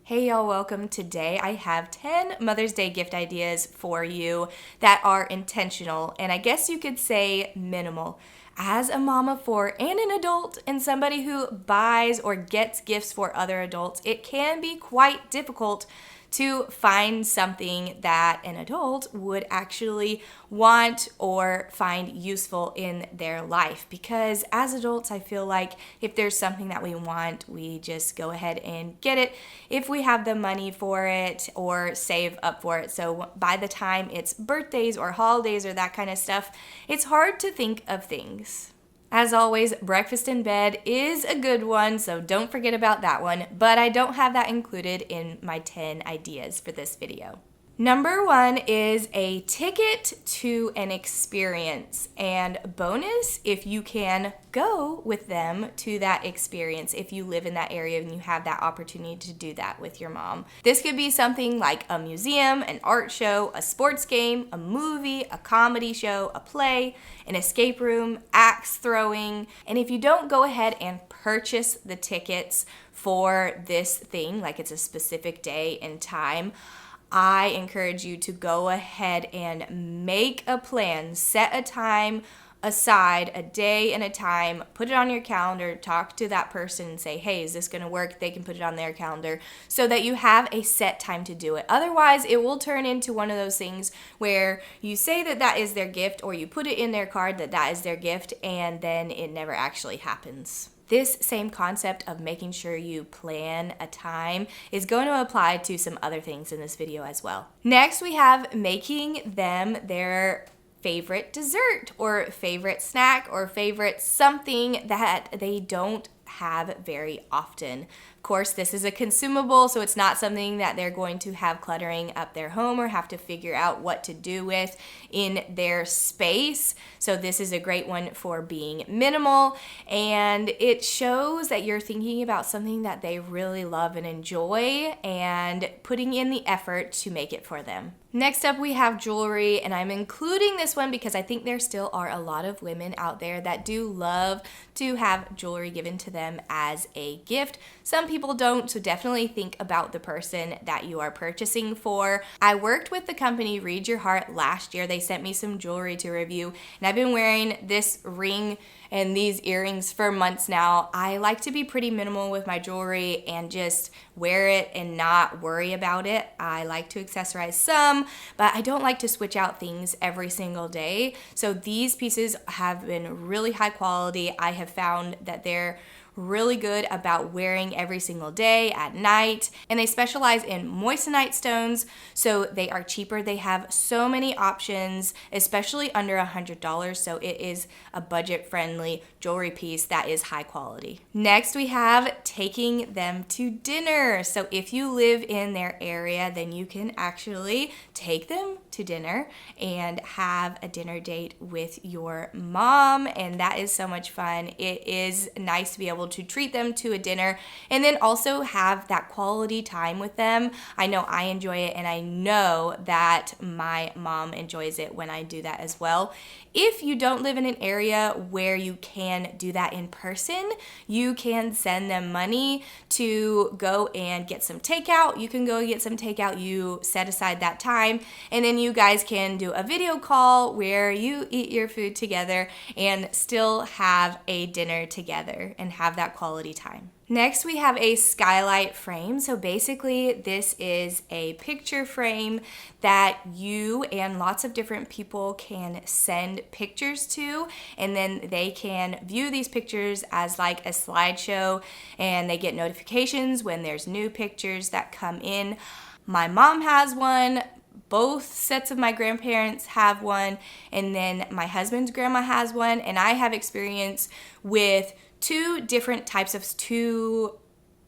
Hey y'all, welcome. Today I have 10 Mother's Day gift ideas for you that are intentional and I guess you could say minimal. As a mom of four and an adult and somebody who buys or gets gifts for other adults, it can be quite difficult to find something that an adult would actually want or find useful in their life. Because as adults, I feel like if there's something that we want, we just go ahead and get it if we have the money for it or save up for it. So by the time it's birthdays or holidays or that kind of stuff, it's hard to think of things. As always, breakfast in bed is a good one, so don't forget about that one, but I don't have that included in my 10 ideas for this video. Number 1 is a ticket to an experience, and bonus if you can go with them to that experience if you live in that area and you have that opportunity to do that with your mom. This could be something like a museum, an art show, a sports game, a movie, a comedy show, a play, an escape room, axe throwing, and if you don't go ahead and purchase the tickets for this thing, like it's a specific day and time, I encourage you to go ahead and make a plan, set a time aside, a day and a time, put it on your calendar, talk to that person and say, hey, is this going to work? They can put it on their calendar so that you have a set time to do it. Otherwise, it will turn into one of those things where you say that that is their gift or you put it in their card that that is their gift and then it never actually happens. This same concept of making sure you plan a time is going to apply to some other things in this video as well. Next, we have making them their favorite dessert or favorite snack or favorite something that they don't have very often. Of course, this is a consumable, so it's not something that they're going to have cluttering up their home or have to figure out what to do with in their space. So this is a great one for being minimal, and it shows that you're thinking about something that they really love and enjoy and putting in the effort to make it for them. Next up, we have jewelry, and I'm including this one because I think there still are a lot of women out there that do love to have jewelry given to them as a gift. Some people don't, so definitely think about the person that you are purchasing for. I worked with the company Read Your Heart last year. They sent me some jewelry to review, and I've been wearing this ring and these earrings for months now. I like to be pretty minimal with my jewelry and just wear it and not worry about it. I like to accessorize some, but I don't like to switch out things every single day. So these pieces have been really high quality. I have found that they're really good about wearing every single day at night, and they specialize in moissanite stones, so they are cheaper. They have so many options, especially under $100, so it is a budget-friendly jewelry piece that is high quality. Next, we have taking them to dinner. So if you live in their area, then you can actually take them to dinner and have a dinner date with your mom, and that is so much fun. It is nice to be able to treat them to a dinner and then also have that quality time with them. I know I enjoy it, and I know that my mom enjoys it when I do that as well. If you don't live in an area where you can do that in person, you can send them money to go and get some takeout. You can go get some takeout. You set aside that time, and then you guys can do a video call where you eat your food together and still have a dinner together and have that quality time. Next, we have a skylight frame. So basically, this is a picture frame that you and lots of different people can send pictures to, and then they can view these pictures as like a slideshow, and they get notifications when there's new pictures that come in. My mom has one. Both sets of my grandparents have one, and then my husband's grandma has one, and I have experience with two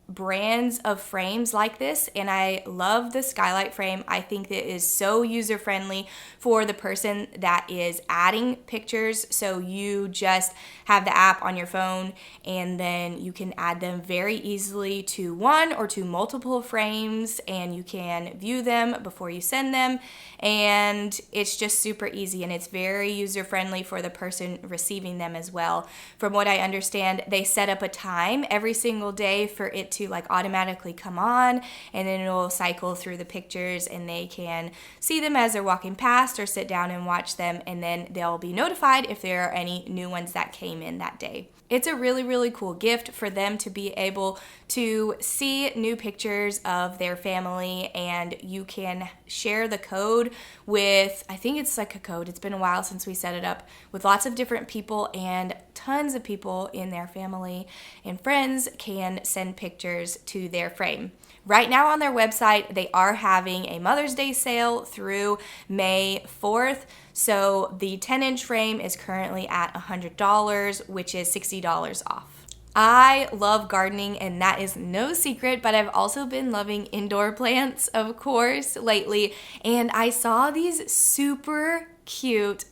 brands of frames like this, and I love the skylight frame. I think that it is so user-friendly for the person that is adding pictures. So you just have the app on your phone, and then you can add them very easily to one or to multiple frames, and you can view them before you send them, and it's just super easy, and it's very user-friendly for the person receiving them as well. From what I understand, they set up a time every single day for it to to like automatically come on, and then it'll cycle through the pictures and they can see them as they're walking past or sit down and watch them, and then they'll be notified if there are any new ones that came in that day. It's a really, really cool gift for them to be able to see new pictures of their family, and you can share the code with, I think it's like a code, it's been a while since we set it up, with lots of different people, and tons of people in their family and friends can send pictures to their frame. Right now on their website, they are having a Mother's Day sale through May 4th. So the 10-inch frame is currently at $100, which is $60 off. I love gardening, and that is no secret, but I've also been loving indoor plants, of course, lately. And I saw these super cute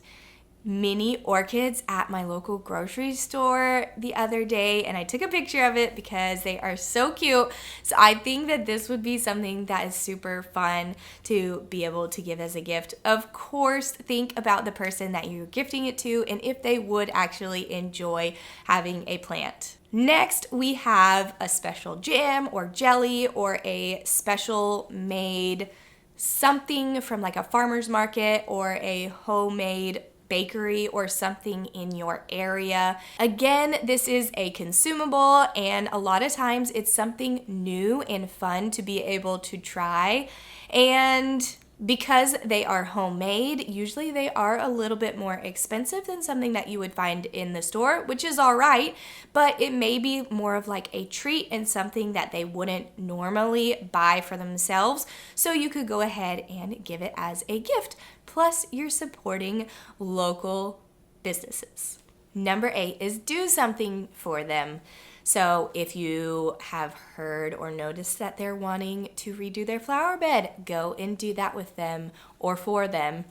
mini orchids at my local grocery store the other day, and I took a picture of it because they are so cute. So I think that this would be something that is super fun to be able to give as a gift. Of course, think about the person that you're gifting it to and if they would actually enjoy having a plant. Next, we have a special jam or jelly or a special made something from like a farmer's market or a homemade bakery or something in your area. Again, this is a consumable, and a lot of times it's something new and fun to be able to try. And because they are homemade, usually they are a little bit more expensive than something that you would find in the store, which is all right, but it may be more of like a treat and something that they wouldn't normally buy for themselves. So you could go ahead and give it as a gift. Plus, you're supporting local businesses. Number 8 is do something for them. So if you have heard or noticed that they're wanting to redo their flower bed, go and do that with them or for them.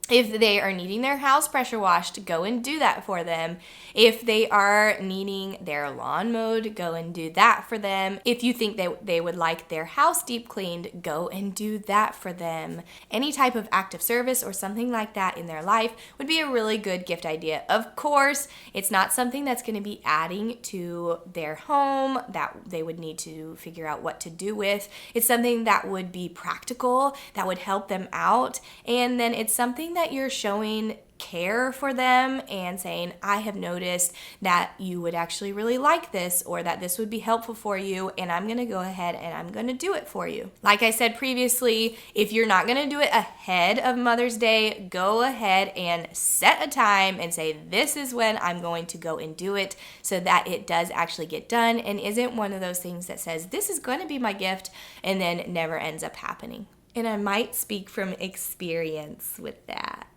If they are needing their house pressure washed, go and do that for them. If they are needing their lawn mowed, go and do that for them. If you think they would like their house deep cleaned, go and do that for them. Any type of act of service or something like that in their life would be a really good gift idea. Of course, it's not something that's going to be adding to their home that they would need to figure out what to do with. It's something that would be practical, that would help them out, and then it's something that you're showing care for them and saying, I have noticed that you would actually really like this, or that this would be helpful for you, and I'm going to go ahead and I'm going to do it for you. Like I said previously, if you're not going to do it ahead of Mother's Day, go ahead and set a time and say, this is when I'm going to go and do it, so that it does actually get done and isn't one of those things that says, this is going to be my gift, and then never ends up happening. And I might speak from experience with that.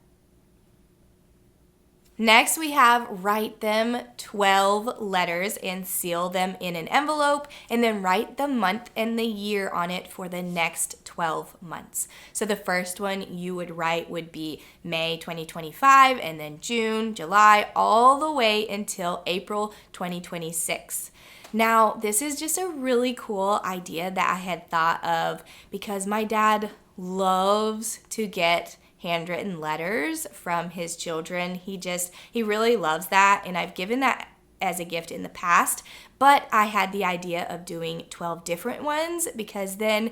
Next, we have write them 12 letters and seal them in an envelope, and then write the month and the year on it for the next 12 months. So the first one you would write would be May 2025, and then June, July, all the way until April 2026. Now, this is just a really cool idea that I had thought of because my dad loves to get handwritten letters from his children. He really loves that, and I've given that as a gift in the past, but I had the idea of doing 12 different ones because then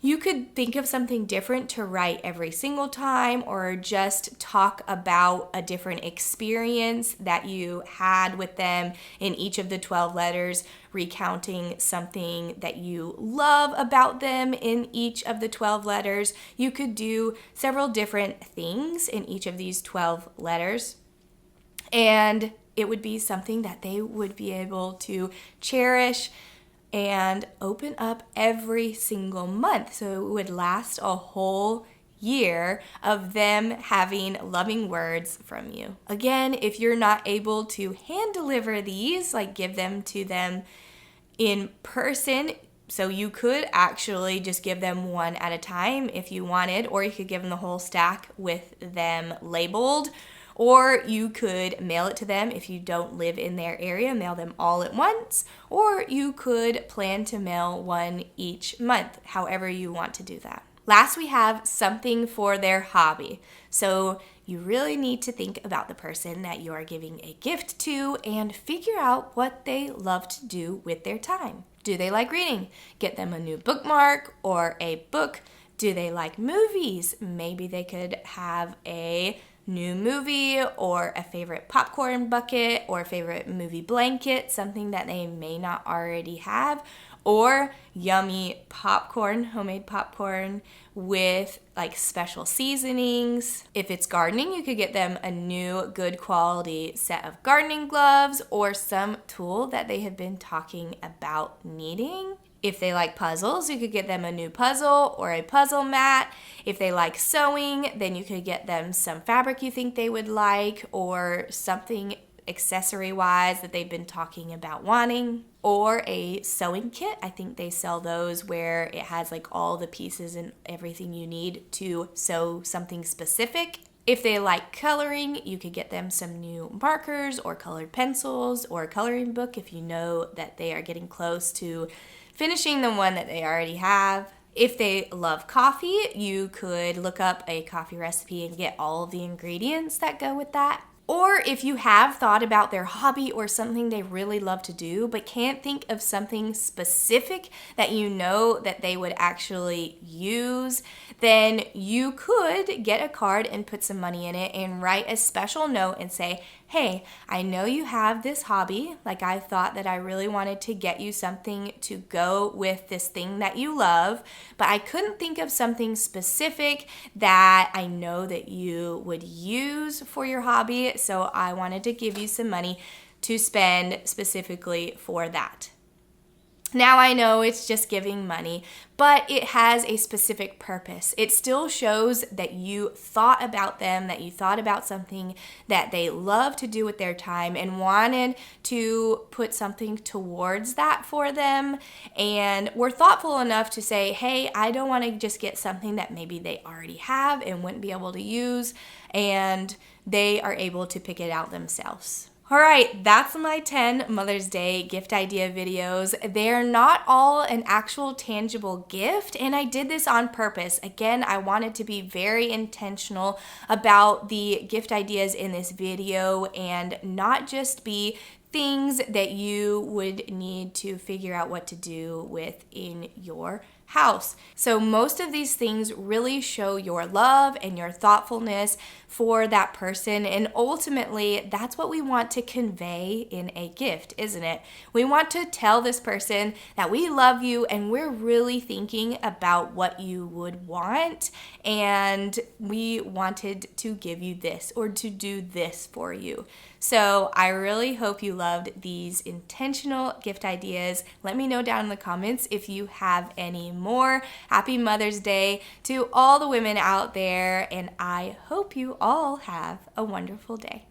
you could think of something different to write every single time, or just talk about a different experience that you had with them in each of the 12 letters, recounting something that you love about them in each of the 12 letters. You could do several different things in each of these 12 letters, and it would be something that they would be able to cherish and open up every single month. So it would last a whole year of them having loving words from you. Again, if you're not able to hand deliver these, like give them to them in person, so you could actually just give them one at a time if you wanted, or you could give them the whole stack with them labeled. Or you could mail it to them if you don't live in their area, mail them all at once. Or you could plan to mail one each month, however you want to do that. Last, we have something for their hobby. So you really need to think about the person that you are giving a gift to and figure out what they love to do with their time. Do they like reading? Get them a new bookmark or a book. Do they like movies? Maybe they could have a new movie or a favorite popcorn bucket or a favorite movie blanket, something that they may not already have, or yummy popcorn, homemade popcorn with like special seasonings. If it's gardening, you could get them a new good quality set of gardening gloves or some tool that they have been talking about needing. If they like puzzles, you could get them a new puzzle or a puzzle mat. If they like sewing, then you could get them some fabric you think they would like or something accessory-wise that they've been talking about wanting. Or a sewing kit. I think they sell those where it has like all the pieces and everything you need to sew something specific. If they like coloring, you could get them some new markers or colored pencils or a coloring book if you know that they are getting close to finishing the one that they already have. If they love coffee, you could look up a coffee recipe and get all of the ingredients that go with that. Or if you have thought about their hobby or something they really love to do, but can't think of something specific that you know that they would actually use, then you could get a card and put some money in it and write a special note and say, hey, I know you have this hobby, like I thought that I really wanted to get you something to go with this thing that you love, but I couldn't think of something specific that I know that you would use for your hobby, so I wanted to give you some money to spend specifically for that. Now I know it's just giving money, but it has a specific purpose. It still shows that you thought about them, that you thought about something that they love to do with their time and wanted to put something towards that for them. And were thoughtful enough to say, hey, I don't want to just get something that maybe they already have and wouldn't be able to use, and they are able to pick it out themselves. All right, that's my 10 Mother's Day gift idea videos. They're not all an actual tangible gift, and I did this on purpose. Again, I wanted to be very intentional about the gift ideas in this video and not just be things that you would need to figure out what to do with in your house. So most of these things really show your love and your thoughtfulness for that person, and ultimately that's what we want to convey in a gift, isn't it? We want to tell this person that we love you and we're really thinking about what you would want, and we wanted to give you this or to do this for you. So I really hope you loved these intentional gift ideas. Let me know down in the comments if you have any more. Happy Mother's Day to all the women out there, and I hope you all have a wonderful day.